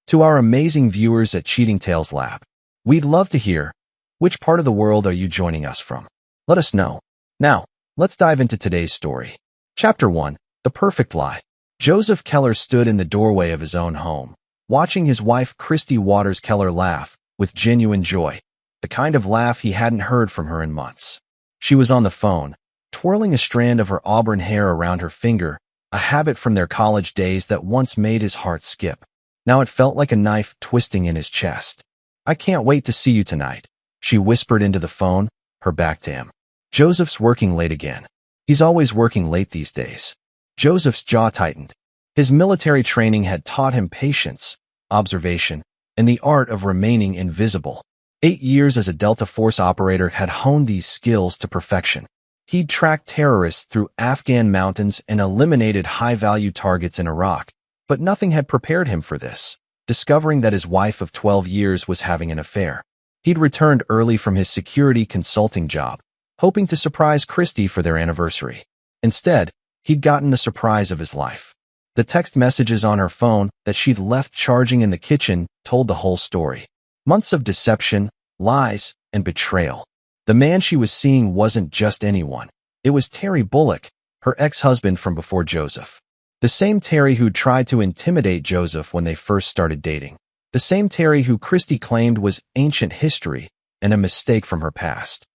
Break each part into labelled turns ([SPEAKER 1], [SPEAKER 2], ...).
[SPEAKER 1] To our amazing viewers at Cheating Tales Lab, we'd love to hear, which part of the world are you joining us from? Let us know. Now, let's dive into today's story. Chapter 1. The Perfect Lie. Joseph Keller stood in the doorway of his own home, watching his wife Christy Waters Keller laugh with genuine joy, the kind of laugh he hadn't heard from her in months. She was on the phone, twirling a strand of her auburn hair around her finger, a habit from their college days that once made his heart skip. Now it felt like a knife twisting in his chest. "I can't wait to see you tonight," she whispered into the phone, her back to him. "Joseph's working late again. He's always working late these days." Joseph's jaw tightened. His military training had taught him patience, observation, and the art of remaining invisible. 8 years as a Delta Force operator had honed these skills to perfection. He'd tracked terrorists through Afghan mountains and eliminated high-value targets in Iraq, but nothing had prepared him for this. Discovering that his wife of 12 years was having an affair, he'd returned early from his security consulting job, hoping to surprise Christy for their anniversary. Instead, he'd gotten the surprise of his life. The text messages on her phone that she'd left charging in the kitchen told the whole story. Months of deception, lies, and betrayal. The man she was seeing wasn't just anyone. It was Terry Bullock, her ex-husband from before Joseph. The same Terry who'd tried to intimidate Joseph when they first started dating. The same Terry who Christy claimed was ancient history and a mistake from her past.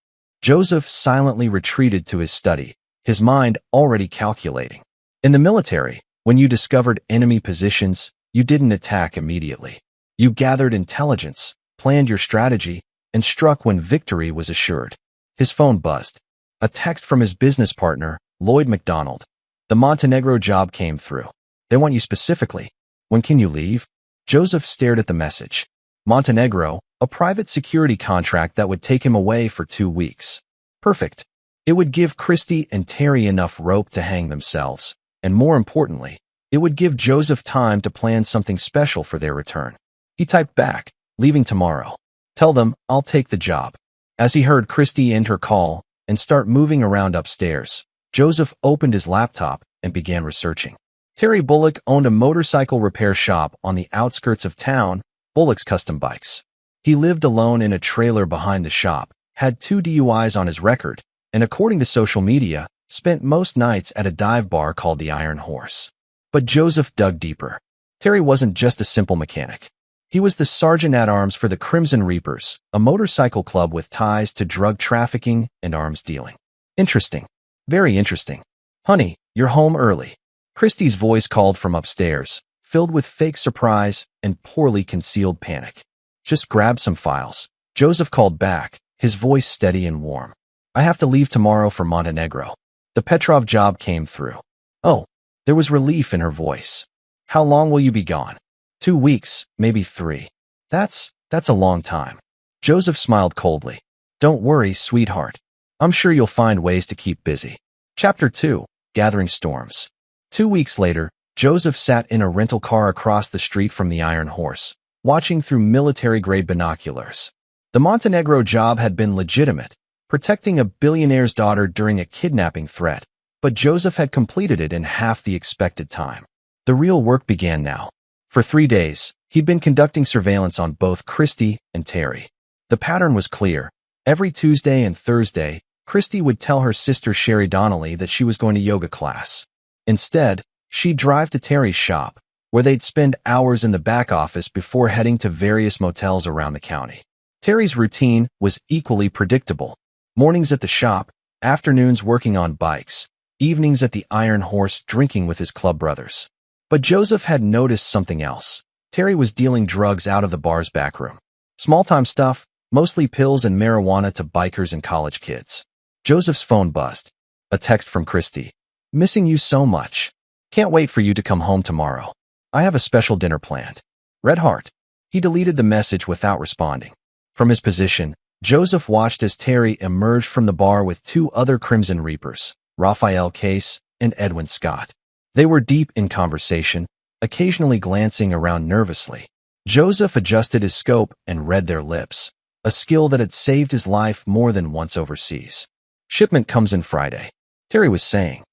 [SPEAKER 1] Joseph silently retreated to his study, his mind already calculating. In the military, when you discovered enemy positions, you didn't attack immediately. You gathered intelligence, planned your strategy, and struck when victory was assured. His phone buzzed. A text from his business partner, Lloyd McDonald. "The Montenegro job came through. They want you specifically. When can you leave?" Joseph stared at the message. Montenegro, a private security contract that would take him away for 2 weeks. Perfect. It would give Christy and Terry enough rope to hang themselves, and more importantly, it would give Joseph time to plan something special for their return. He typed back, "Leaving tomorrow. Tell them I'll take the job." As he heard Christy end her call and start moving around upstairs, Joseph opened his laptop and began researching. Terry Bullock owned a motorcycle repair shop on the outskirts of town, Bullock's Custom Bikes. He lived alone in a trailer behind the shop, had 2 DUIs on his record, and according to social media, spent most nights at a dive bar called the Iron Horse. But Joseph dug deeper. Terry wasn't just a simple mechanic. He was the sergeant-at-arms for the Crimson Reapers, a motorcycle club with ties to drug trafficking and arms dealing. Interesting. Very interesting. "Honey, you're home early." Christy's voice called from upstairs, filled with fake surprise and poorly concealed panic. "Just grab some files." Joseph called back, his voice steady and warm. "I have to leave tomorrow for Montenegro. The Petrov job came through." "Oh." There was relief in her voice. "How long will you be gone?" 2 weeks, maybe 3. That's a long time." Joseph smiled coldly. "Don't worry, sweetheart. I'm sure you'll find ways to keep busy." Chapter 2. Gathering Storms. 2 weeks later, Joseph sat in a rental car across the street from the Iron Horse, watching through military-grade binoculars. The Montenegro job had been legitimate, protecting a billionaire's daughter during a kidnapping threat, but Joseph had completed it in half the expected time. The real work began now. For 3 days, he'd been conducting surveillance on both Christy and Terry. The pattern was clear. Every Tuesday and Thursday, Christy would tell her sister Sherry Donnelly that she was going to yoga class. Instead, she'd drive to Terry's shop, where they'd spend hours in the back office before heading to various motels around the county. Terry's routine was equally predictable. Mornings at the shop, afternoons working on bikes, evenings at the Iron Horse drinking with his club brothers. But Joseph had noticed something else. Terry was dealing drugs out of the bar's backroom. Small-time stuff, mostly pills and marijuana to bikers and college kids. Joseph's phone buzzed. A text from Christy. "Missing you so much. Can't wait for you to come home tomorrow. I have a special dinner planned. Red heart." He deleted the message without responding. From his position, Joseph watched as Terry emerged from the bar with 2 other Crimson Reapers, Raphael Case and Edwin Scott. They were deep in conversation, occasionally glancing around nervously. Joseph adjusted his scope and read their lips, a skill that had saved his life more than once overseas. "Shipment comes in Friday," Terry was saying.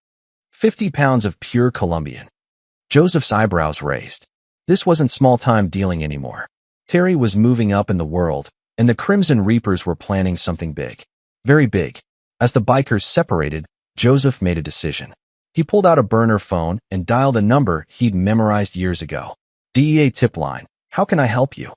[SPEAKER 1] 50 pounds of pure Colombian. Joseph's eyebrows raised. This wasn't small-time dealing anymore. Terry was moving up in the world, and the Crimson Reapers were planning something big. Very big. As the bikers separated, Joseph made a decision. He pulled out a burner phone and dialed a number he'd memorized years ago. DEA tip line. How can I help you?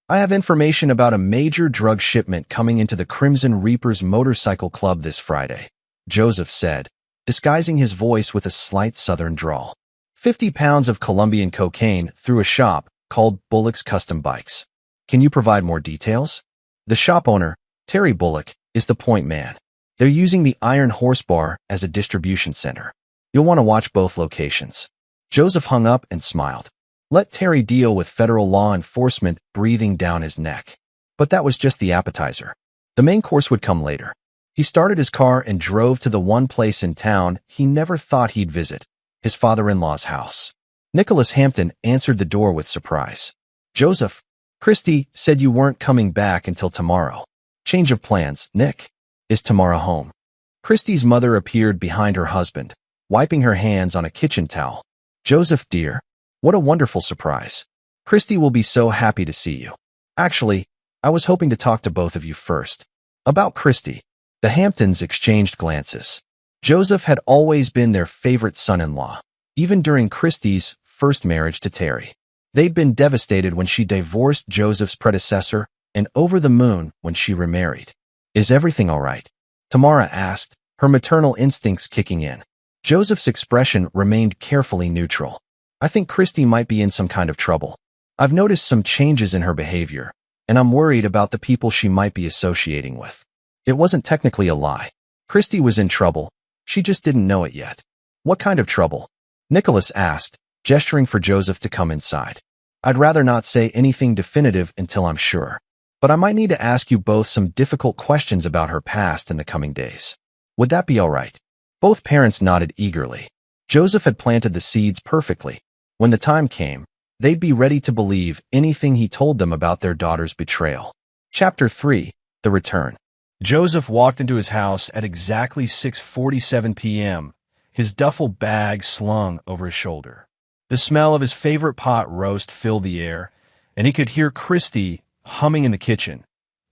[SPEAKER 1] I have information about a major drug shipment coming into the Crimson Reapers Motorcycle Club this Friday, Joseph said, disguising his voice with a slight southern drawl. 50 pounds of Colombian cocaine through a shop called Bullock's Custom Bikes. Can you provide more details? The shop owner, Terry Bullock, is the point man. They're using the Iron Horse Bar as a distribution center. You'll want to watch both locations. Joseph hung up and smiled. Let Terry deal with federal law enforcement breathing down his neck. But that was just the appetizer. The main course would come later. He started his car and drove to the one place in town he never thought he'd visit, his father-in-law's house. Nicholas Hampton answered the door with surprise. Joseph, Christy said you weren't coming back until tomorrow. Change of plans, Nick. Is Tamara home? Christy's mother appeared behind her husband, wiping her hands on a kitchen towel. Joseph, dear. What a wonderful surprise. Christy will be so happy to see you. Actually, I was hoping to talk to both of you first. About Christy. The Hamptons exchanged glances. Joseph had always been their favorite son-in-law, even during Christy's first marriage to Terry. They'd been devastated when she divorced Joseph's predecessor and over the moon when she remarried. Is everything all right? Tamara asked, her maternal instincts kicking in. Joseph's expression remained carefully neutral. I think Christy might be in some kind of trouble. I've noticed some changes in her behavior, and I'm worried about the people she might be associating with. It wasn't technically a lie. Christy was in trouble. She just didn't know it yet. What kind of trouble? Nicholas asked, gesturing for Joseph to come inside. I'd rather not say anything definitive until I'm sure, but I might need to ask you both some difficult questions about her past in the coming days. Would that be all right? Both parents nodded eagerly. Joseph had planted the seeds perfectly. When the time came, they'd be ready to believe anything he told them about their daughter's betrayal. Chapter 3. The Return. Joseph walked into his house at exactly 6:47 p.m., his duffel bag slung over his shoulder. The smell of his favorite pot roast filled the air, and he could hear Christy humming in the kitchen,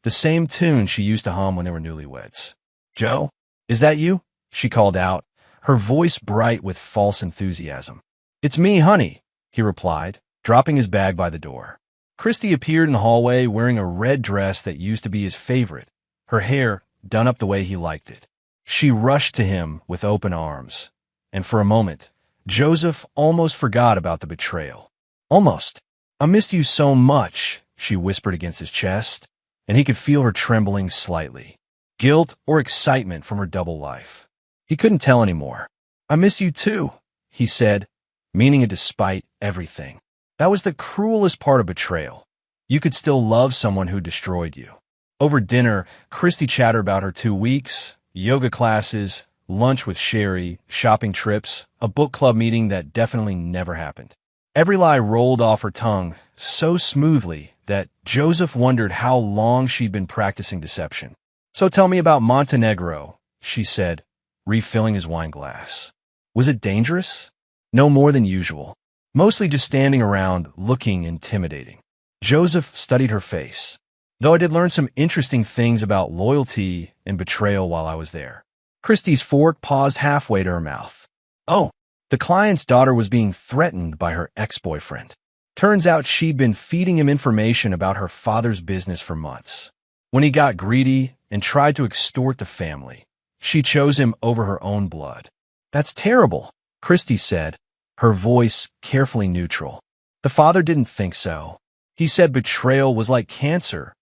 [SPEAKER 1] the same tune she used to hum when they were newlyweds. Joe, is that you? She called out, her voice bright with false enthusiasm. It's me, honey, he replied, dropping his bag by the door. Christy appeared in the hallway wearing a red dress that used to be his favorite, her hair done up the way he liked it. She rushed to him with open arms, and for a moment, Joseph almost forgot about the betrayal. Almost. I missed you so much, she whispered against his chest, and he could feel her trembling slightly. Guilt or excitement from her double life. He couldn't tell anymore. I miss you too, he said, meaning it despite everything. That was the cruelest part of betrayal. You could still love someone who destroyed you. Over dinner, Christy chattered about her 2 weeks, yoga classes, lunch with Sherry, shopping trips, a book club meeting that definitely never happened. Every lie rolled off her tongue so smoothly that Joseph wondered how long she'd been practicing deception. So tell me about Montenegro, she said, refilling his wine glass. Was it dangerous? No more than usual. Mostly just standing around, looking intimidating. Joseph studied her face. Though I did learn some interesting things about loyalty and betrayal while I was there. Christy's fork paused halfway to her mouth. Oh, the client's daughter was being threatened by her ex-boyfriend. Turns out she'd been feeding him information about her father's business for months. When he got greedy and tried to extort the family, she chose him over her own blood. That's terrible, Christy said, her voice carefully neutral. The father didn't think so. He said betrayal was like cancer.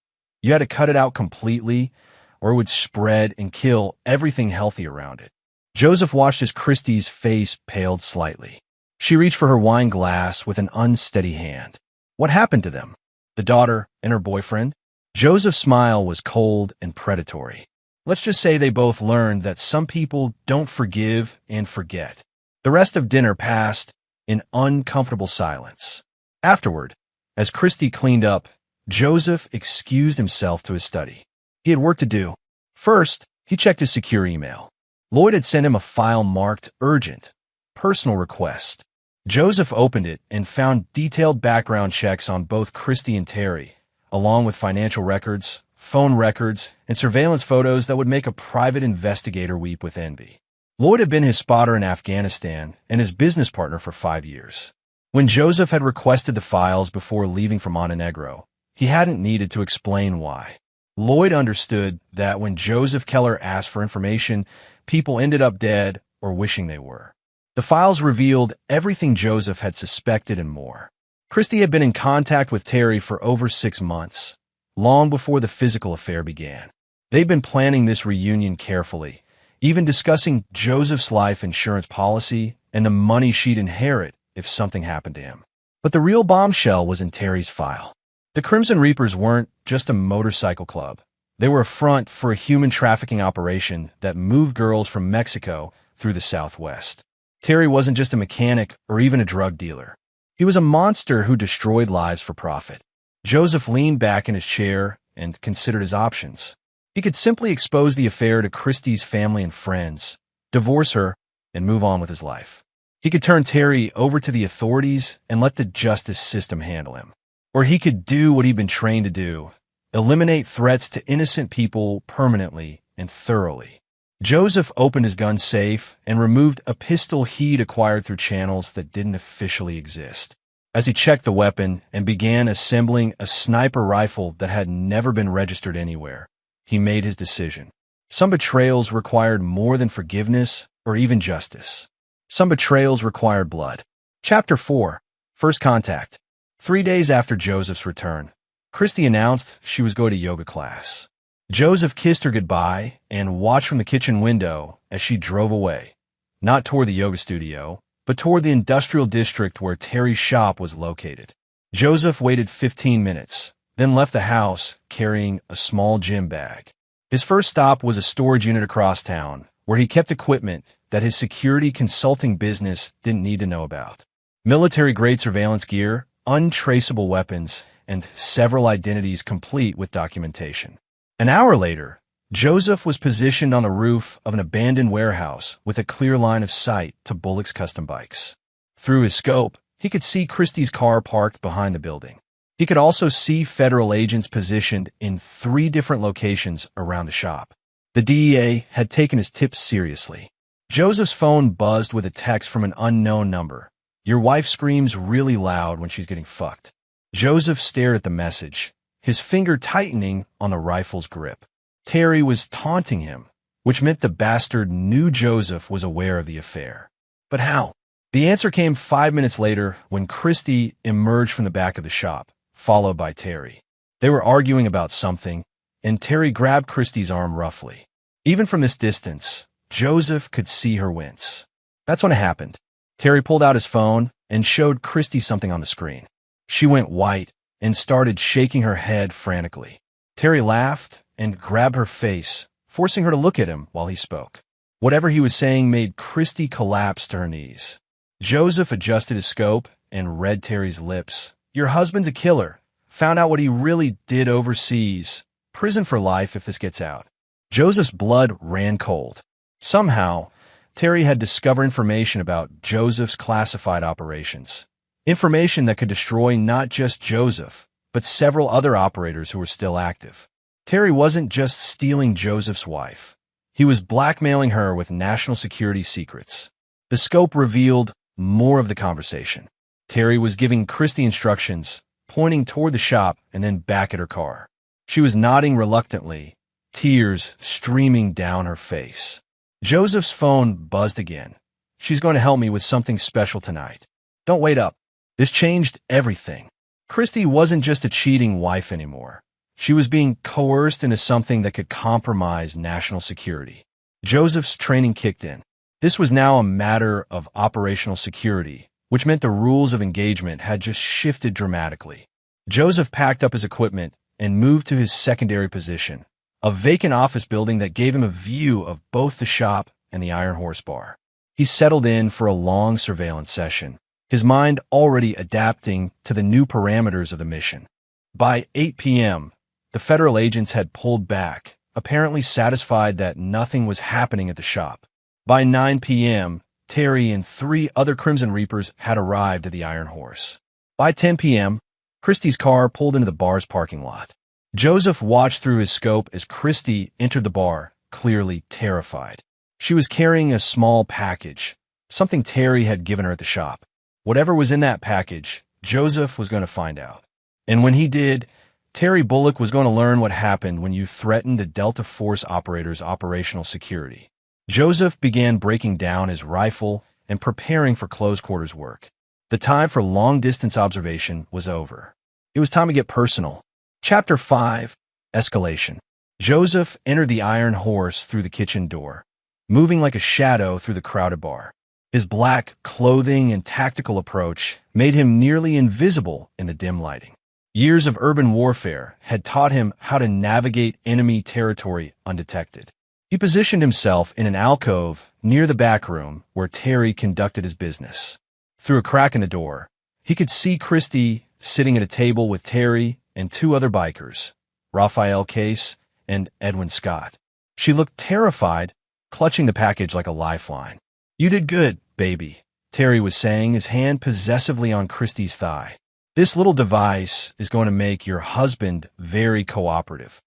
[SPEAKER 1] You had to cut it out completely, or it would spread and kill everything healthy around it. Joseph watched as Christy's face paled slightly. She reached for her wine glass with an unsteady hand. What happened to them? The daughter and her boyfriend? Joseph's smile was cold and predatory. Let's just say they both learned that some people don't forgive and forget. The rest of dinner passed in uncomfortable silence. Afterward, as Christy cleaned up, Joseph excused himself to his study. He had work to do. First, he checked his secure email. Lloyd had sent him a file marked urgent, personal request. Joseph opened it and found detailed background checks on both Christy and Terry, along with financial records, phone records, and surveillance photos that would make a private investigator weep with envy. Lloyd had been his spotter in Afghanistan and his business partner for 5 years. When Joseph had requested the files before leaving for Montenegro, he hadn't needed to explain why. Lloyd understood that when Joseph Keller asked for information, people ended up dead or wishing they were. The files revealed everything Joseph had suspected and more. Christy had been in contact with Terry for over 6 months, long before the physical affair began. They'd been planning this reunion carefully, even discussing Joseph's life insurance policy and the money she'd inherit if something happened to him. But the real bombshell was in Terry's file. The Crimson Reapers weren't just a motorcycle club. They were a front for a human trafficking operation that moved girls from Mexico through the Southwest. Terry wasn't just a mechanic or even a drug dealer. He was a monster who destroyed lives for profit. Joseph leaned back in his chair and considered his options. He could simply expose the affair to Christy's family and friends, divorce her, and move on with his life. He could turn Terry over to the authorities and let the justice system handle him. Or he could do what he'd been trained to do, eliminate threats to innocent people permanently and thoroughly. Joseph opened his gun safe and removed a pistol he'd acquired through channels that didn't officially exist. As he checked the weapon and began assembling a sniper rifle that had never been registered anywhere, he made his decision. Some betrayals required more than forgiveness or even justice. Some betrayals required blood. Chapter 4. First Contact. 3 days after Joseph's return, Christy announced she was going to yoga class. Joseph kissed her goodbye and watched from the kitchen window as she drove away, not toward the yoga studio, but toward the industrial district where Terry's shop was located. Joseph waited 15 minutes, then left the house carrying a small gym bag. His first stop was a storage unit across town, where he kept equipment that his security consulting business didn't need to know about. Military-grade surveillance gear, untraceable weapons, and several identities complete with documentation. An hour later, Joseph was positioned on the roof of an abandoned warehouse with a clear line of sight to Bullock's Custom Bikes. Through his scope, he could see Christie's car parked behind the building. He could also see federal agents positioned in 3 different locations around the shop. The DEA had taken his tips seriously. Joseph's phone buzzed with a text from an unknown number. "Your wife screams really loud when she's getting fucked." Joseph stared at the message, his finger tightening on the rifle's grip. Terry was taunting him, which meant the bastard knew Joseph was aware of the affair. But how? The answer came 5 minutes later when Christy emerged from the back of the shop, followed by Terry. They were arguing about something, and Terry grabbed Christy's arm roughly. Even from this distance, Joseph could see her wince. That's when it happened. Terry pulled out his phone and showed Christy something on the screen. She went white and started shaking her head frantically. Terry laughed and grabbed her face, forcing her to look at him while he spoke. Whatever he was saying made Christy collapse to her knees. Joseph adjusted his scope and read Terry's lips. "Your husband's a killer. Found out what he really did overseas. Prison for life if this gets out." Joseph's blood ran cold. Somehow, Terry had discovered information about Joseph's classified operations. Information that could destroy not just Joseph, but several other operators who were still active. Terry wasn't just stealing Joseph's wife. He was blackmailing her with national security secrets. The scope revealed more of the conversation. Terry was giving Christy instructions, pointing toward the shop and then back at her car. She was nodding reluctantly, tears streaming down her face. Joseph's phone buzzed again. "She's going to help me with something special tonight. Don't wait up." This changed everything. Christy wasn't just a cheating wife anymore. She was being coerced into something that could compromise national security. Joseph's training kicked in. This was now a matter of operational security, which meant the rules of engagement had just shifted dramatically. Joseph packed up his equipment and moved to his secondary position, a vacant office building that gave him a view of both the shop and the Iron Horse Bar. He settled in for a long surveillance session, his mind already adapting to the new parameters of the mission. By 8 p.m., the federal agents had pulled back, apparently satisfied that nothing was happening at the shop. By 9 p.m., Terry, and 3 other Crimson Reapers had arrived at the Iron Horse. By 10 p.m., Christie's car pulled into the bar's parking lot. Joseph watched through his scope as Christie entered the bar, clearly terrified. She was carrying a small package, something Terry had given her at the shop. Whatever was in that package, Joseph was going to find out. And when he did, Terry Bullock was going to learn what happened when you threatened a Delta Force operator's operational security. Joseph began breaking down his rifle and preparing for close-quarters work. The time for long-distance observation was over. It was time to get personal. Chapter 5, Escalation. Joseph entered the Iron Horse through the kitchen door, moving like a shadow through the crowded bar. His black clothing and tactical approach made him nearly invisible in the dim lighting. Years of urban warfare had taught him how to navigate enemy territory undetected. He positioned himself in an alcove near the back room where Terry conducted his business. Through a crack in the door, he could see Christie sitting at a table with Terry and 2 other bikers, Raphael Case and Edwin Scott. She looked terrified, clutching the package like a lifeline. "You did good, baby," Terry was saying, his hand possessively on Christie's thigh. "This little device is going to make your husband very cooperative."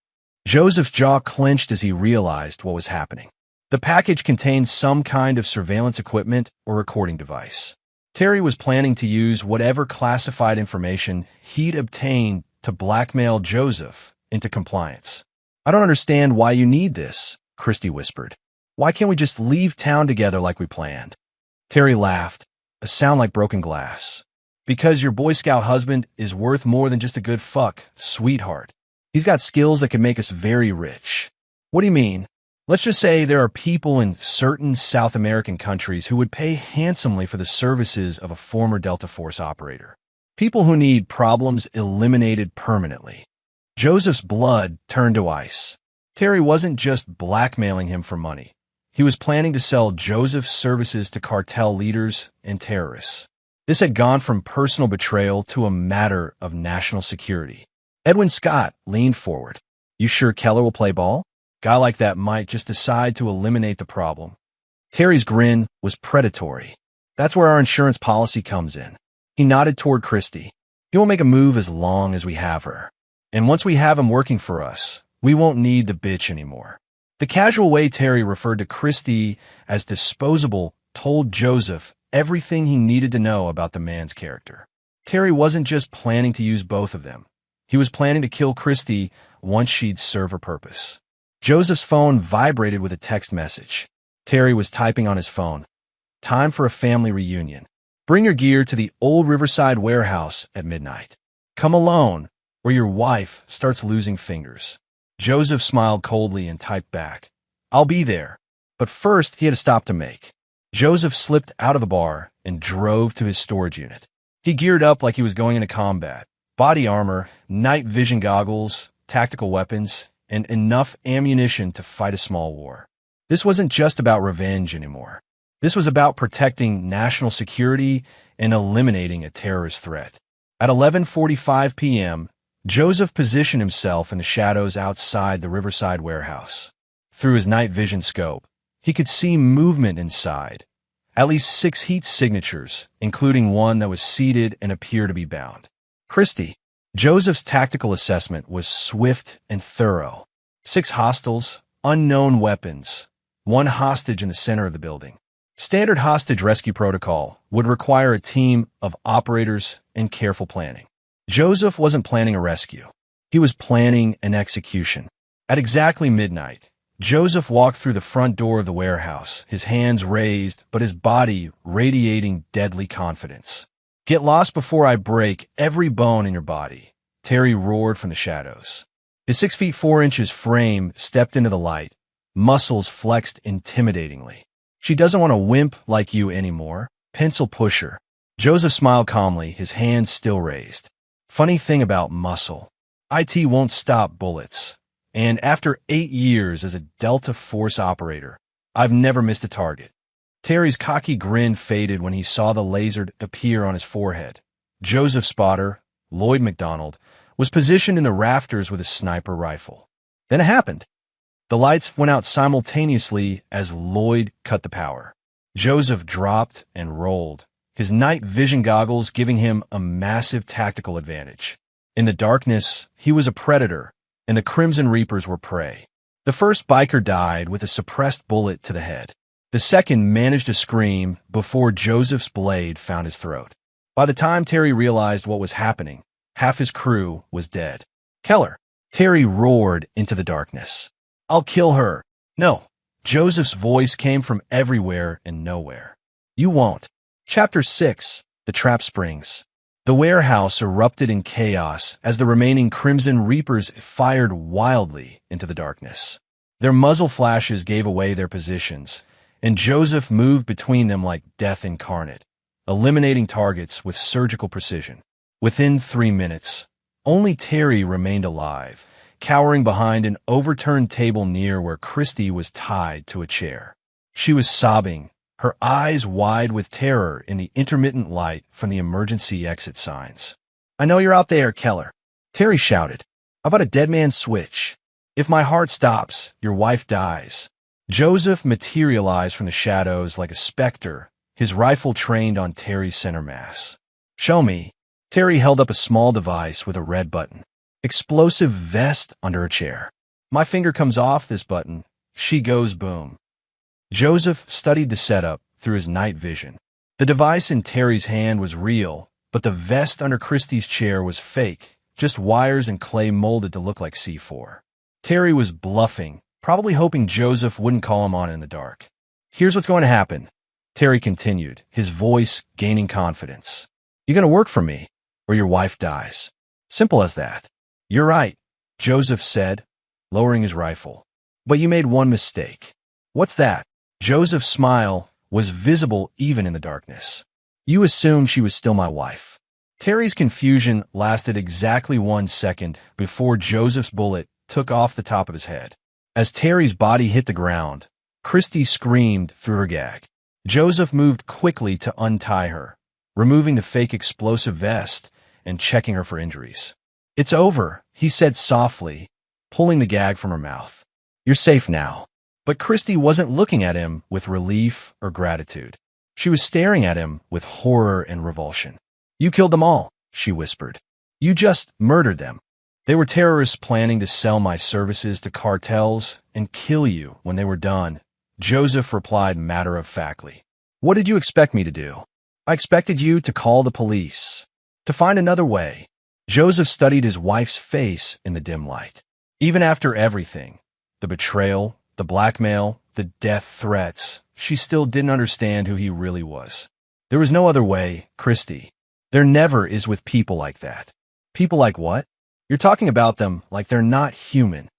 [SPEAKER 1] Joseph's jaw clenched as he realized what was happening. The package contained some kind of surveillance equipment or recording device. Terry was planning to use whatever classified information he'd obtained to blackmail Joseph into compliance. "I don't understand why you need this," Christie whispered. "Why can't we just leave town together like we planned?" Terry laughed, a sound like broken glass. "Because your Boy Scout husband is worth more than just a good fuck, sweetheart. He's got skills that can make us very rich." "What do you mean?" "Let's just say there are people in certain South American countries who would pay handsomely for the services of a former Delta Force operator. People who need problems eliminated permanently." Joseph's blood turned to ice. Terry wasn't just blackmailing him for money. He was planning to sell Joseph's services to cartel leaders and terrorists. This had gone from personal betrayal to a matter of national security. Edwin Scott leaned forward. "You sure Keller will play ball? Guy like that might just decide to eliminate the problem." Terry's grin was predatory. "That's where our insurance policy comes in." He nodded toward Christie. "He won't make a move as long as we have her. And once we have him working for us, we won't need the bitch anymore." The casual way Terry referred to Christie as disposable told Joseph everything he needed to know about the man's character. Terry wasn't just planning to use both of them. He was planning to kill Christie once she'd serve her purpose. Joseph's phone vibrated with a text message. Terry was typing on his phone. "Time for a family reunion. Bring your gear to the old Riverside warehouse at midnight. Come alone, or your wife starts losing fingers." Joseph smiled coldly and typed back, "I'll be there." But first, he had a stop to make. Joseph slipped out of the bar and drove to his storage unit. He geared up like he was going into combat. Body armor, night vision goggles, tactical weapons, and enough ammunition to fight a small war. This wasn't just about revenge anymore. This was about protecting national security and eliminating a terrorist threat. At 11:45 p.m., Joseph positioned himself in the shadows outside the Riverside warehouse. Through his night vision scope, he could see movement inside. At least 6 heat signatures, including one that was seated and appeared to be bound. Christie. Joseph's tactical assessment was swift and thorough. 6 hostiles, unknown weapons, 1 hostage in the center of the building. Standard hostage rescue protocol would require a team of operators and careful planning. Joseph wasn't planning a rescue. He was planning an execution. At exactly midnight, Joseph walked through the front door of the warehouse, his hands raised, but his body radiating deadly confidence. "Get lost before I break every bone in your body," Terry roared from the shadows. His 6 feet 4 inches frame stepped into the light, muscles flexed intimidatingly. "She doesn't want a wimp like you anymore. Pencil pusher." Joseph smiled calmly, his hands still raised. "Funny thing about muscle. IT won't stop bullets. And after 8 years as a Delta Force operator, I've never missed a target." Terry's cocky grin faded when he saw the laser appear on his forehead. Joseph's spotter, Lloyd McDonald, was positioned in the rafters with a sniper rifle. Then it happened. The lights went out simultaneously as Lloyd cut the power. Joseph dropped and rolled, his night vision goggles giving him a massive tactical advantage. In the darkness, he was a predator, and the Crimson Reapers were prey. The first biker died with a suppressed bullet to the head. The second managed to scream before Joseph's blade found his throat. By the time Terry realized what was happening, half his crew was dead. Keller, Terry roared into the darkness. I'll kill her. No. Joseph's voice came from everywhere and nowhere. You won't. Chapter 6, The Trap Springs. The warehouse erupted in chaos as the remaining Crimson Reapers fired wildly into the darkness. Their muzzle flashes gave away their positions, and Joseph moved between them like death incarnate, eliminating targets with surgical precision. Within 3 minutes, only Terry remained alive, cowering behind an overturned table near where Christy was tied to a chair. She was sobbing, her eyes wide with terror in the intermittent light from the emergency exit signs. I know you're out there, Keller, Terry shouted. How about a dead man's switch? If my heart stops, your wife dies. Joseph materialized from the shadows like a specter, his rifle trained on Terry's center mass. Show me. Terry held up a small device with a red button. Explosive vest under a chair. My finger comes off this button. She goes boom. Joseph studied the setup through his night vision. The device in Terry's hand was real, but the vest under Christie's chair was fake, just wires and clay molded to look like C4. Terry was bluffing, probably hoping Joseph wouldn't call him on in the dark. Here's what's going to happen, Terry continued, his voice gaining confidence. You're going to work for me, or your wife dies. Simple as that. You're right, Joseph said, lowering his rifle. But you made one mistake. What's that? Joseph's smile was visible even in the darkness. You assumed she was still my wife. Terry's confusion lasted exactly 1 second before Joseph's bullet took off the top of his head. As Terry's body hit the ground, Christy screamed through her gag. Joseph moved quickly to untie her, removing the fake explosive vest and checking her for injuries. It's over, he said softly, pulling the gag from her mouth. You're safe now. But Christy wasn't looking at him with relief or gratitude. She was staring at him with horror and revulsion. You killed them all, she whispered. You just murdered them. They were terrorists planning to sell my services to cartels and kill you when they were done, Joseph replied matter-of-factly. What did you expect me to do? I expected you to call the police. To find another way. Joseph studied his wife's face in the dim light. Even after everything, the betrayal, the blackmail, the death threats, she still didn't understand who he really was. There was no other way, Christy. There never is with people like that. People like what? You're talking about them like they're not human.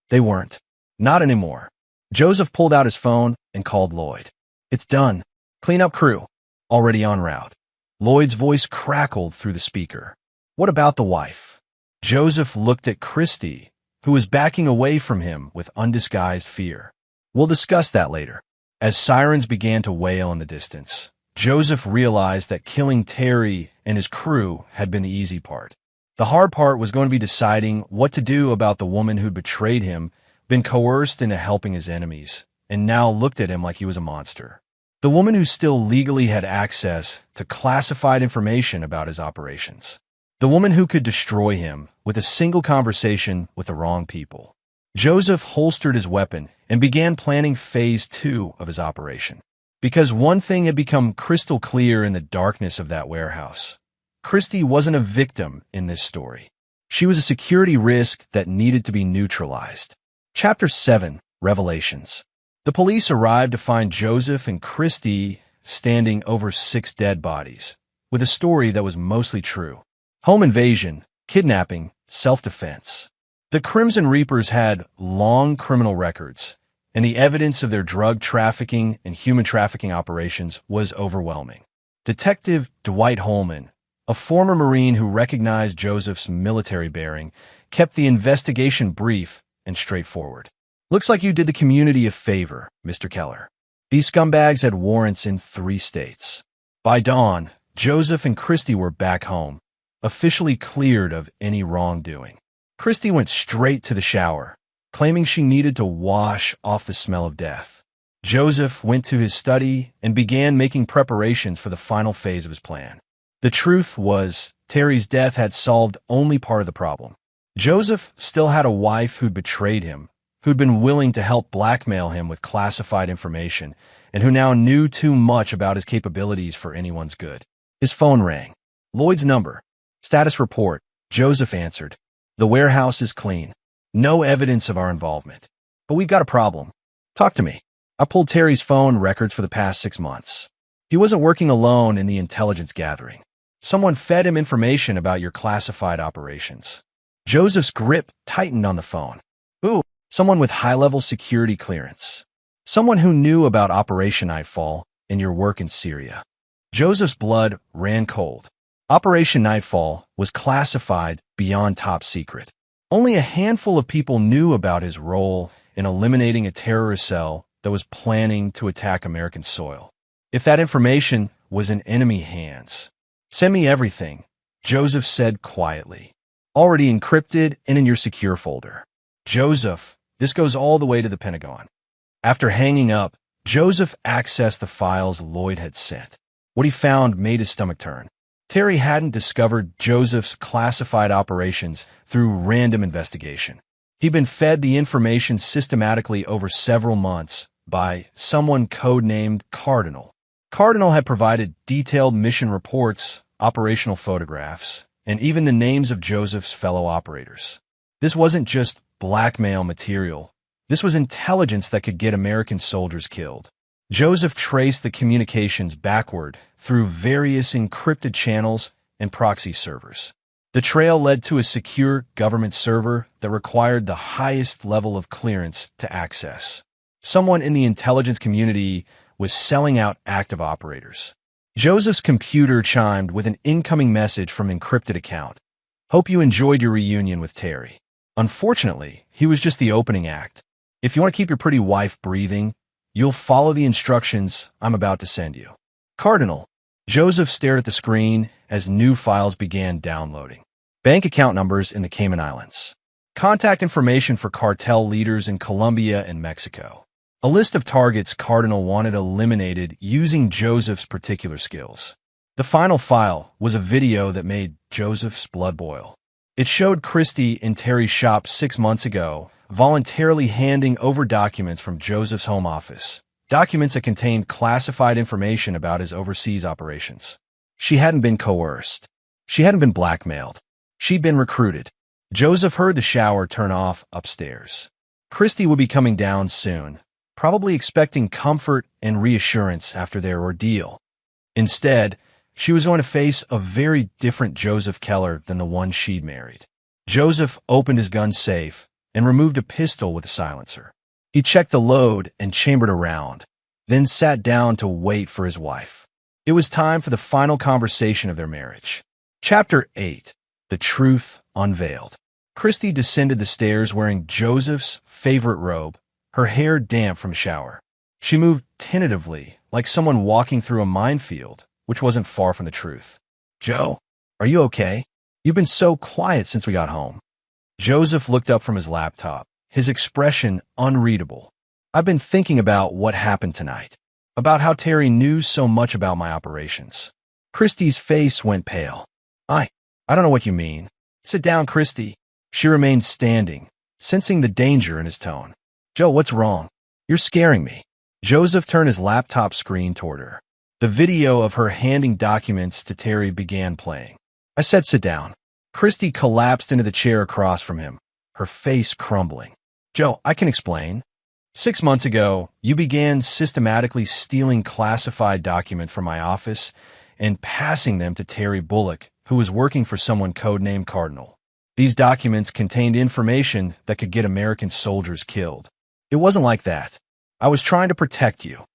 [SPEAKER 1] They weren't. Not anymore. Joseph pulled out his phone and called Lloyd. It's done. Cleanup crew. Already en route. Lloyd's voice crackled through the speaker. What about the wife? Joseph looked at Christy, who was backing away from him with undisguised fear. We'll discuss that later. As sirens began to wail in the distance, Joseph realized that killing Terry and his crew had been the easy part. The hard part was going to be deciding what to do about the woman who'd betrayed him, been coerced into helping his enemies, and now looked at him like he was a monster. The woman who still legally had access to classified information about his operations. The woman who could destroy him with a single conversation with the wrong people. Joseph holstered his weapon and began planning phase 2 of his operation. Because one thing had become crystal clear in the darkness of that warehouse. Christy wasn't a victim in this story. She was a security risk that needed to be neutralized. Chapter 7, Revelations. The police arrived to find Joseph and Christy standing over 6 dead bodies, with a story that was mostly true. Home invasion, kidnapping, self-defense. The Crimson Reapers had long criminal records, and the evidence of their drug trafficking and human trafficking operations was overwhelming. Detective Dwight Holman, a former Marine who recognized Joseph's military bearing, kept the investigation brief and straightforward. Looks like you did the community a favor, Mr. Keller. These scumbags had warrants in 3 states. By dawn, Joseph and Christy were back home, officially cleared of any wrongdoing. Christy went straight to the shower, claiming she needed to wash off the smell of death. Joseph went to his study and began making preparations for the final phase of his plan. The truth was, Terry's death had solved only part of the problem. Joseph still had a wife who'd betrayed him, who'd been willing to help blackmail him with classified information, and who now knew too much about his capabilities for anyone's good. His phone rang. Lloyd's number. Status report. Joseph answered. The warehouse is clean. No evidence of our involvement. But we've got a problem. Talk to me. I pulled Terry's phone records for the past 6 months. He wasn't working alone in the intelligence gathering. Someone fed him information about your classified operations. Joseph's grip tightened on the phone. Ooh, someone with high-level security clearance. Someone who knew about Operation Nightfall and your work in Syria. Joseph's blood ran cold. Operation Nightfall was classified beyond top secret. Only a handful of people knew about his role in eliminating a terrorist cell that was planning to attack American soil. If that information was in enemy hands, send me everything, Joseph said quietly. Already encrypted and in your secure folder. Joseph, this goes all the way to the Pentagon. After hanging up, Joseph accessed the files Lloyd had sent. What he found made his stomach turn. Terry hadn't discovered Joseph's classified operations through random investigation. He'd been fed the information systematically over several months by someone codenamed Cardinal. Cardinal had provided detailed mission reports, operational photographs, and even the names of Joseph's fellow operators. This wasn't just blackmail material. This was intelligence that could get American soldiers killed. Joseph traced the communications backward through various encrypted channels and proxy servers. The trail led to a secure government server that required the highest level of clearance to access. Someone in the intelligence community was selling out active operators. Joseph's computer chimed with an incoming message from an encrypted account. Hope you enjoyed your reunion with Terry. Unfortunately, he was just the opening act. If you want to keep your pretty wife breathing, you'll follow the instructions I'm about to send you. Cardinal. Joseph stared at the screen as new files began downloading. Bank account numbers in the Cayman Islands. Contact information for cartel leaders in Colombia and Mexico. A list of targets Cardinal wanted eliminated using Joseph's particular skills. The final file was a video that made Joseph's blood boil. It showed Christy in Terry's shop 6 months ago, voluntarily handing over documents from Joseph's home office. Documents that contained classified information about his overseas operations. She hadn't been coerced. She hadn't been blackmailed. She'd been recruited. Joseph heard the shower turn off upstairs. Christy would be coming down soon, probably expecting comfort and reassurance after their ordeal. Instead, she was going to face a very different Joseph Keller than the one she'd married. Joseph opened his gun safe and removed a pistol with a silencer. He checked the load and chambered a round, then sat down to wait for his wife. It was time for the final conversation of their marriage. Chapter 8. The Truth Unveiled. Christy descended the stairs wearing Joseph's favorite robe, her hair damp from a shower. She moved tentatively, like someone walking through a minefield, which wasn't far from the truth. Joe, are you okay? You've been so quiet since we got home. Joseph looked up from his laptop, his expression unreadable. I've been thinking about what happened tonight, about how Terry knew so much about my operations. Christy's face went pale. I don't know what you mean. Sit down, Christy. She remained standing, sensing the danger in his tone. Joe, what's wrong? You're scaring me. Joseph turned his laptop screen toward her. The video of her handing documents to Terry began playing. I said sit down. Christy collapsed into the chair across from him, her face crumbling. Joe, I can explain. 6 months ago, you began systematically stealing classified documents from my office and passing them to Terry Bullock, who was working for someone codenamed Cardinal. These documents contained information that could get American soldiers killed. It wasn't like that. I was trying to protect you.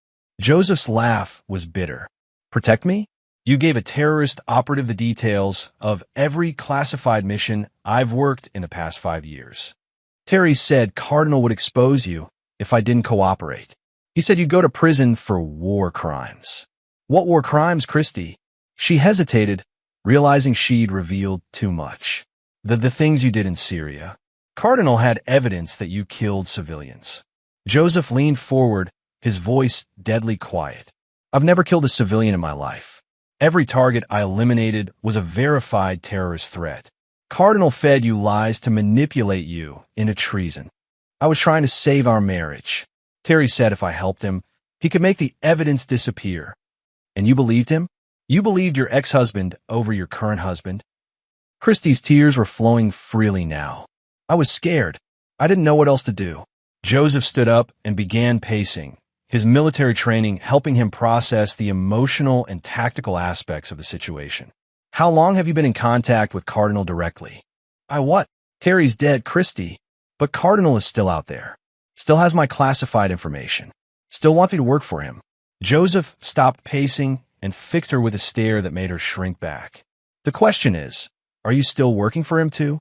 [SPEAKER 1] Joseph's laugh was bitter. Protect me? You gave a terrorist operative the details of every classified mission I've worked in the past 5 years. Terry said Cardinal would expose you if I didn't cooperate. He said you'd go to prison for war crimes. What war crimes, Christy? She hesitated, realizing she'd revealed too much. The things you did in Syria. Cardinal had evidence that you killed civilians. Joseph leaned forward, his voice deadly quiet. I've never killed a civilian in my life. Every target I eliminated was a verified terrorist threat. Cardinal fed you lies to manipulate you into treason. I was trying to save our marriage. Terry said if I helped him, he could make the evidence disappear. And you believed him? You believed your ex-husband over your current husband? Christie's tears were flowing freely now. I was scared. I didn't know what else to do. Joseph stood up and began pacing, his military training helping him process the emotional and tactical aspects of the situation. How long have you been in contact with Cardinal directly? What? Terry's dead, Christie. But Cardinal is still out there. Still has my classified information. Still wants me to work for him. Joseph stopped pacing and fixed her with a stare that made her shrink back. The question is, are you still working for him too?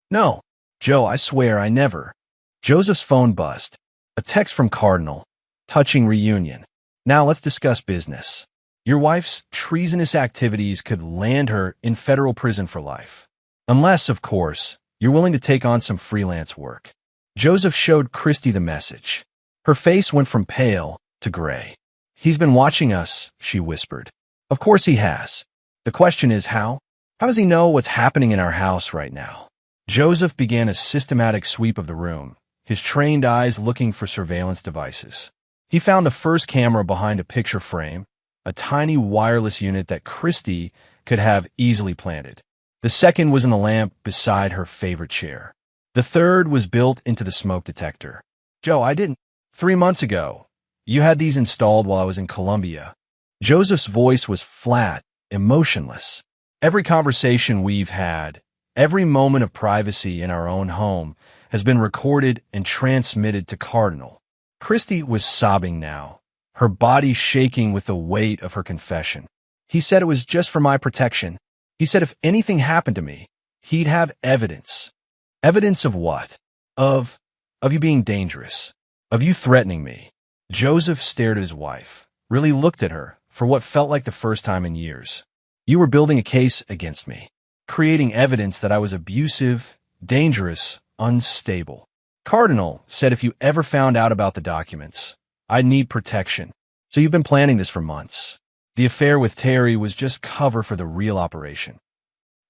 [SPEAKER 1] No. Joe, I swear I never. Joseph's phone buzzed. A text from Cardinal. Touching reunion. Now let's discuss business. Your wife's treasonous activities could land her in federal prison for life. Unless, of course, you're willing to take on some freelance work. Joseph showed Christie the message. Her face went from pale to gray. He's been watching us, she whispered. Of course he has. The question is how? How does he know what's happening in our house right now? Joseph began a systematic sweep of the room, his trained eyes looking for surveillance devices. He found the first camera behind a picture frame, a tiny wireless unit that Christie could have easily planted. The second was in the lamp beside her favorite chair. The third was built into the smoke detector. Joe, I didn't. 3 months ago, you had these installed while I was in Colombia. Joseph's voice was flat, emotionless. Every conversation we've had, every moment of privacy in our own home has been recorded and transmitted to Cardinal. Christie was sobbing now, her body shaking with the weight of her confession. He said it was just for my protection. He said if anything happened to me, he'd have evidence. Evidence of what? Of you being dangerous. Of you threatening me. Joseph stared at his wife, really looked at her for what felt like the first time in years. You were building a case against me, creating evidence that I was abusive, dangerous, unstable. Cardinal said if you ever found out about the documents, I'd need protection. So you've been planning this for months. The affair with Terry was just cover for the real operation.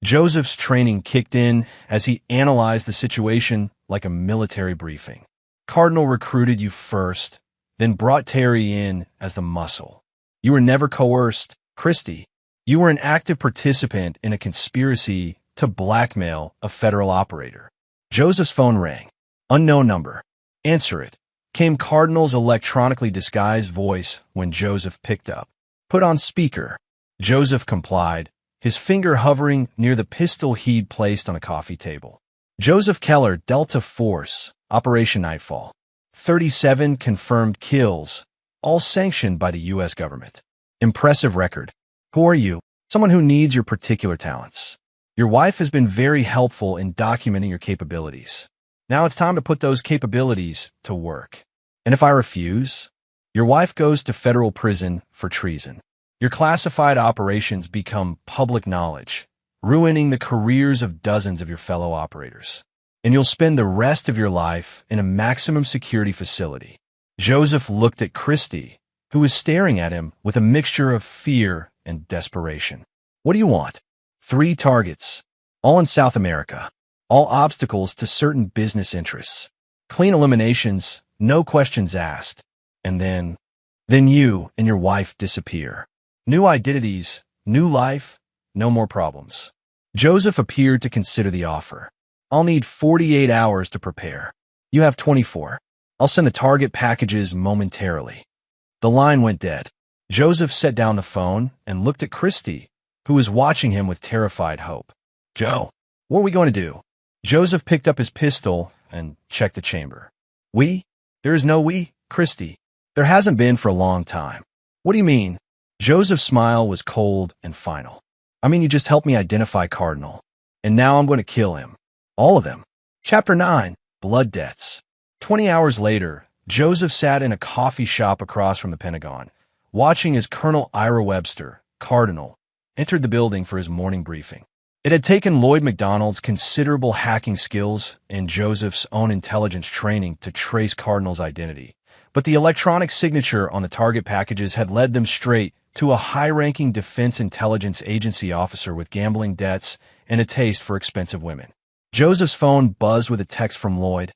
[SPEAKER 1] Joseph's training kicked in as he analyzed the situation like a military briefing. Cardinal recruited you first, then brought Terry in as the muscle. You were never coerced, Christie. You were an active participant in a conspiracy to blackmail a federal operator. Joseph's phone rang. Unknown number. Answer it. Came Cardinal's electronically disguised voice when Joseph picked up. Put on speaker. Joseph complied, his finger hovering near the pistol he'd placed on a coffee table. Joseph Keller, Delta Force, Operation Nightfall. 37 confirmed kills, all sanctioned by the U.S. government. Impressive record. Who are you? Someone who needs your particular talents. Your wife has been very helpful in documenting your capabilities. Now it's time to put those capabilities to work. And if I refuse, your wife goes to federal prison for treason. Your classified operations become public knowledge, ruining the careers of dozens of your fellow operators. And you'll spend the rest of your life in a maximum security facility. Joseph looked at Christie, who was staring at him with a mixture of fear and desperation. What do you want? 3 targets, all in South America, all obstacles to certain business interests. Clean eliminations, no questions asked. And then you and your wife disappear. New identities, new life, no more problems. Joseph appeared to consider the offer. I'll need 48 hours to prepare. You have 24. I'll send the target packages momentarily. The line went dead. Joseph set down the phone and looked at Christie, who was watching him with terrified hope. Joe, what are we going to do? Joseph picked up his pistol and checked the chamber. We? There is no we, Christie. There hasn't been for a long time. What do you mean? Joseph's smile was cold and final. I mean, you just helped me identify Cardinal. And now I'm going to kill him. All of them. Chapter 9, Blood Debts. 20 hours later, Joseph sat in a coffee shop across from the Pentagon, watching as Colonel Ira Webster, Cardinal, entered the building for his morning briefing. It had taken Lloyd McDonald's considerable hacking skills and Joseph's own intelligence training to trace Cardinal's identity, But the electronic signature on the target packages had led them straight to a high-ranking Defense Intelligence Agency officer with gambling debts and a taste for expensive women. Joseph's phone buzzed with a text from Lloyd.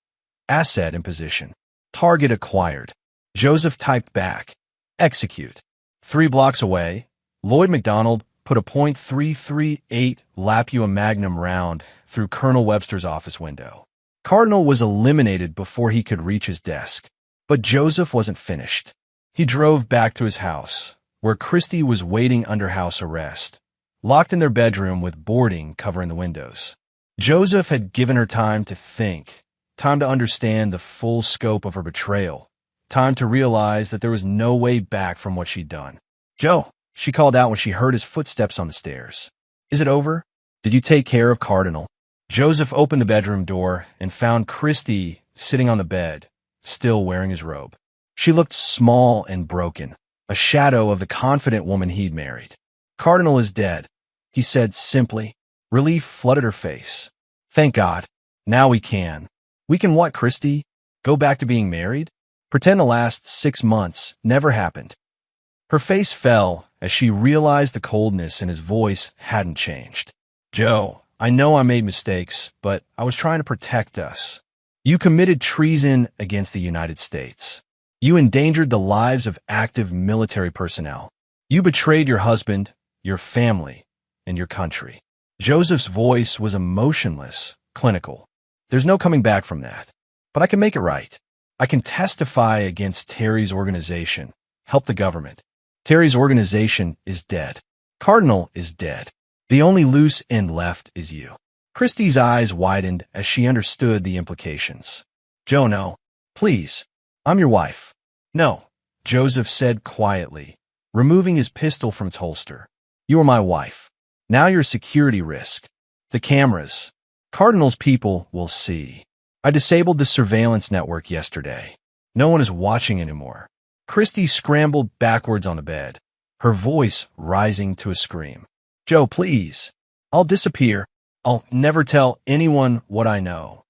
[SPEAKER 1] Asset in position. Target acquired. Joseph typed back. Execute. 3 blocks away, Lloyd McDonald put a .338 Lapua Magnum round through Colonel Webster's office window. Cardinal was eliminated before he could reach his desk. But Joseph wasn't finished. He drove back to his house, where Christy was waiting under house arrest, locked in their bedroom with boarding covering the windows. Joseph had given her time to think, time to understand the full scope of her betrayal, time to realize that there was no way back from what she'd done. "Joe," she called out when she heard his footsteps on the stairs. "Is it over? Did you take care of Cardinal?" Joseph opened the bedroom door and found Christy sitting on the bed, still wearing his robe. She looked small and broken, a shadow of the confident woman he'd married. "Cardinal is dead," he said simply. Relief flooded her face. "Thank God. Now we can. We can what, Christy? Go back to being married? Pretend the last 6 months never happened." Her face fell as she realized the coldness in his voice hadn't changed. "Joe, I know I made mistakes, but I was trying to protect us. You committed treason against the United States. You endangered the lives of active military personnel. You betrayed your husband, your family, and your country." Joseph's voice was emotionless, clinical. "There's no coming back from that. But I can make it right. I can testify against Terry's organization, help the government. Terry's organization is dead. Cardinal is dead. The only loose end left is you." Christy's eyes widened as she understood the implications. "Joe, no. Please. I'm your wife." "No," Joseph said quietly, removing his pistol from its holster. "You are my wife. Now you're a security risk. The cameras. Cardinal's people will see. I disabled the surveillance network yesterday. No one is watching anymore." Christy scrambled backwards on the bed, her voice rising to a scream. "Joe, please. I'll disappear. I'll never tell anyone what I know."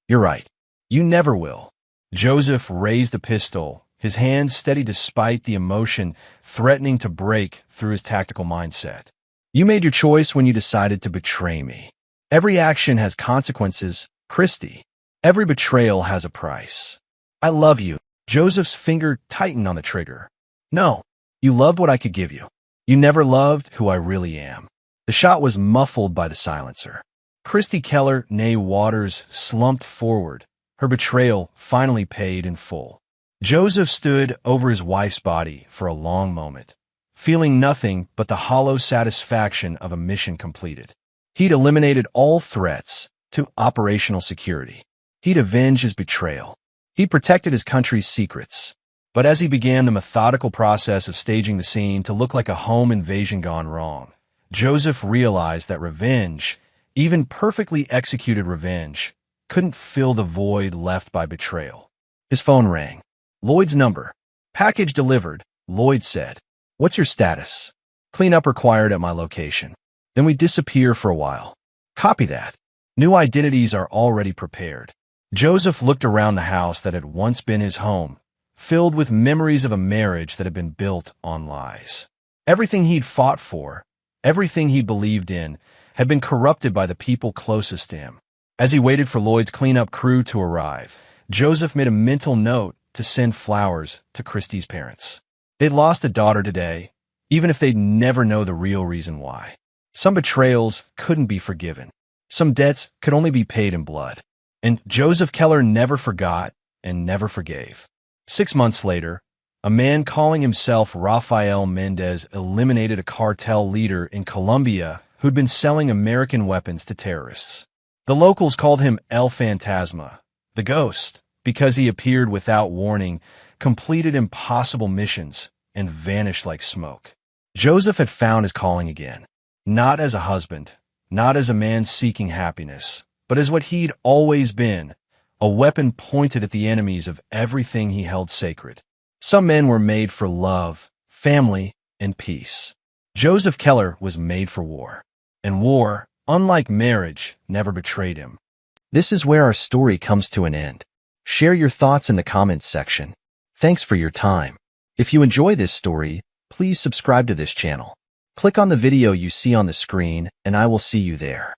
[SPEAKER 1] "You're right. You never will." Joseph raised the pistol, his hand steady despite the emotion threatening to break through his tactical mindset. "You made your choice when you decided to betray me. Every action has consequences, Christy. Every betrayal has a price. I love you." Joseph's finger tightened on the trigger. "No, you loved what I could give you. You never loved who I really am." The shot was muffled by the silencer. Christy Keller, née Waters, slumped forward, her betrayal finally paid in full. Joseph stood over his wife's body for a long moment, feeling nothing but the hollow satisfaction of a mission completed. He'd eliminated all threats to operational security. He'd avenged his betrayal. He protected his country's secrets. But as he began the methodical process of staging the scene to look like a home invasion gone wrong, Joseph realized that revenge, even perfectly executed revenge, couldn't fill the void left by betrayal. His phone rang. Lloyd's number. "Package delivered," Lloyd said. "What's your status?" "Cleanup required at my location." "Then we disappear for a while." "Copy that." New identities are already prepared. Joseph looked around the house that had once been his home, filled with memories of a marriage that had been built on lies. Everything he'd fought for, everything he believed in, had been corrupted by the people closest to him. As he waited for Lloyd's cleanup crew to arrive, Joseph made a mental note to send flowers to Christy's parents. They'd lost a daughter today, even if they'd never know the real reason why. Some betrayals couldn't be forgiven. Some debts could only be paid in blood. And Joseph Keller never forgot and never forgave. 6 months later, a man calling himself Rafael Mendez eliminated a cartel leader in Colombia who'd been selling American weapons to terrorists. The locals called him El Fantasma, the ghost, because he appeared without warning, completed impossible missions, and vanished like smoke. Joseph had found his calling again, not as a husband, not as a man seeking happiness, but as what he'd always been, a weapon pointed at the enemies of everything he held sacred. Some men were made for love, family, and peace. Joseph Keller was made for war. And war, unlike marriage, never betrayed him. This is where our story comes to an end. Share your thoughts in the comments section. Thanks for your time. If you enjoy this story, please subscribe to this channel. Click on the video you see on the screen, and I will see you there.